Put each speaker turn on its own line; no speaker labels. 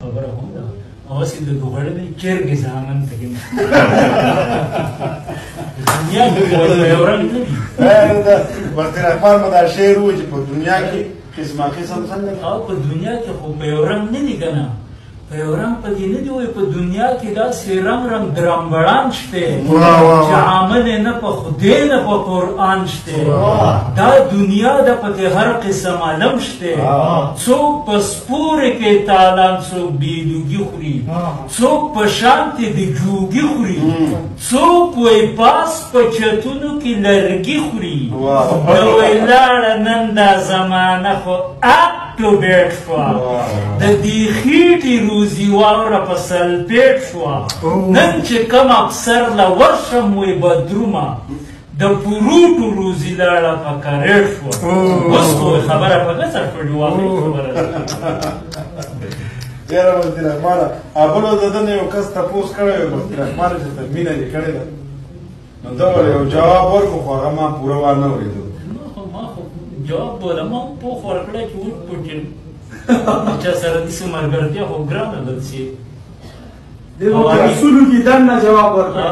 خبره هم ده اوسې د دوغړې چرګې ځامن تکي دنیا کې یو رنګ نه دي
ورته راپار ما دا شعر و چې په دنیا کې قسمه قسم څنګه
او په دنیا کې خو په یو رنګ نه دي کنه په یو رنګ په دې نه دی وای په دنیا کې داسې رنګ رنګ درامبړان شته چې عمل نه په خدای نه په قرآن شته دا دنیا د په هر قسم عالم شته څوک په سپورې کې تالان څوک بیلوګي خوري څوک په شانتې د جوګي خوري څوک وای پاس په چتونو کې لرګي خوري نو وای لاړه نن دا زمانه خو to bed شوا د دې خېټې روزي واوره په سلپیټ شوا نن چې کم اکثر له ورشم وی بدرومه د پروټو روزي لاړه په کاریټ شوا اوس خو خبره په کسر پړې واوري خبره
یاره مفتي رحمانه بل د ده نه یو کس تپوس کړی وی مفتي رحمانه چې ته مینه دې کړې ده نو ده ورته یو جواب ورکړو خو هغه ما پوره وار نه اورېدو
جواب بوله ما پوخ ورکړی چې وټ پوټین چا سره داسې ملګرتیا خو ګرانه ده چې
د رسولو کې دننه جواب ورکړی